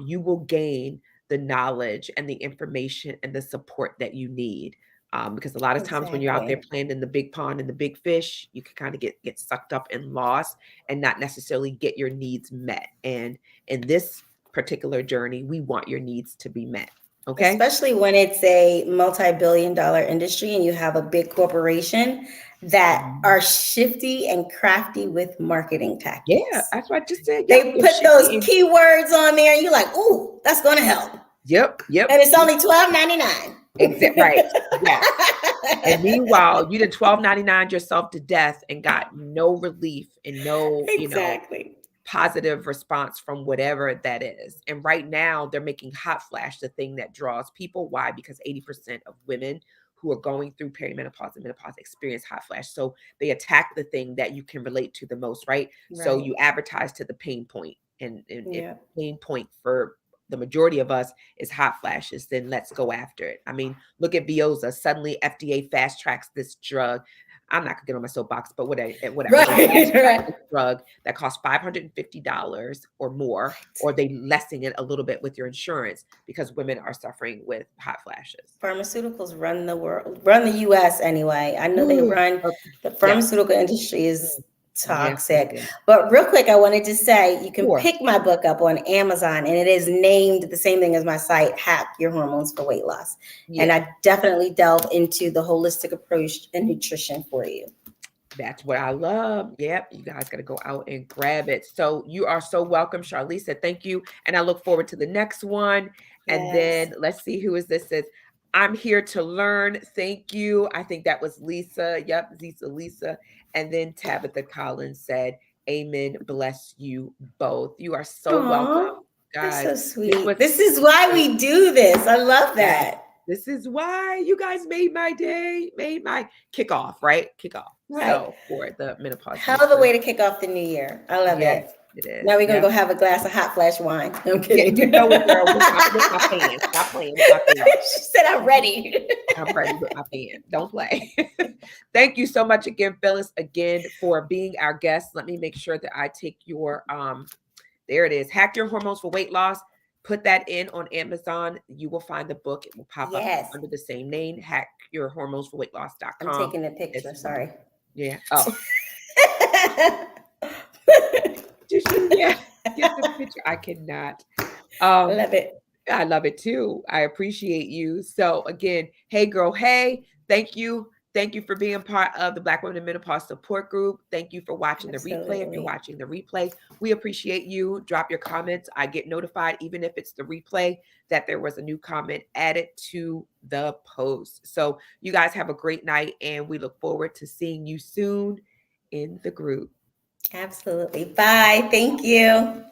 you will gain the knowledge and the information and the support that you need. Because a lot of times when you're out there Exactly. playing in the big pond and the big fish, you can kind of get sucked up and lost and not necessarily get your needs met. And in this particular journey, we want your needs to be met. Okay. Especially when it's a multi-billion-dollar industry and you have a big corporation that Mhm. are shifty and crafty with marketing Yeah, tactics. that's what I just said. Yep. They They're put those shifty and keywords on there and you're like, ooh, that's going to help. yep, yep. And it's Yep. only Exactly. Right. Yes. And $12.99. meanwhile, you did 12.99 yourself to death and got no relief and no, Exactly. positive response from whatever that is. And right now, they're making hot flash the thing that draws people. Why? Because 80% of women who are going through perimenopause and menopause experience hot flash. So they attack the thing that you can relate to the most, right? So Right. you advertise to the pain point. And if Yeah. pain point for the majority of us is hot flashes, then let's go after it. I mean, look at Veoza. Suddenly FDA fast tracks this drug. I'm not gonna get on my soapbox, but whatever. They fast Right. track Right. this drug that costs $550 or more, or they lessen it a little bit with your insurance because women are suffering with hot flashes. Pharmaceuticals run the world, run the US anyway. I know they Ooh, run, okay. the Yes. pharmaceutical industry Mm. is Yes, yes, toxic. yes. But real quick, I wanted to say you can Sure. pick my book up on Amazon and it is named the same thing as my site, Hack Your Hormones for Weight Loss. And Yeah. I definitely delve into the holistic approach and nutrition for you. That's what I love. Yep. You guys got to go out and grab it. So you are so welcome. Charlize said thank you. And I look forward to the next one. And Yes. then let's see who is this. Says, I'm here to learn. Thank you. I think that was Lisa. Yep. Lisa. And then Tabitha Collins said, Amen. Bless you both. You are so welcome, Aw, that's guys. so This sweet. was This is why we do this. I love yes. that. This is why you guys made my day, made my kickoff, right? Kickoff. Right. So for the menopause Hell of a mixer. way to kick off the new year. I love Yes, it. it is. Now we're gonna Yep. go have a glass of hot flash wine. I'm Yeah, kidding. you know it, girl. With my fan. Stop playing with my fan. She said I'm ready. I'm ready with my fan. Don't play. Thank you so much again, Phyllis, again for being our guest. Let me make sure that I take your there it is. Hack Your Hormones for Weight Loss. Put that in on Amazon. You will find the book. It will pop up Yes. under the same name, Hack Your Hormones for Weight I'm Loss.com. taking a It's picture. Sorry. yeah. Oh, did you? Yeah. Get the picture. I cannot. Um, Love it. I love it too. I appreciate you. So again, hey girl, hey, thank you. Thank you for being part of the Black Women in Menopause support group. Thank you for watching the replay. If you're Absolutely. watching the replay, we appreciate you. Drop your comments. I get notified, even if it's the replay, that there was a new comment added to the post. So you guys have a great night, and we look forward to seeing you soon in the group. Absolutely. Bye. Thank you.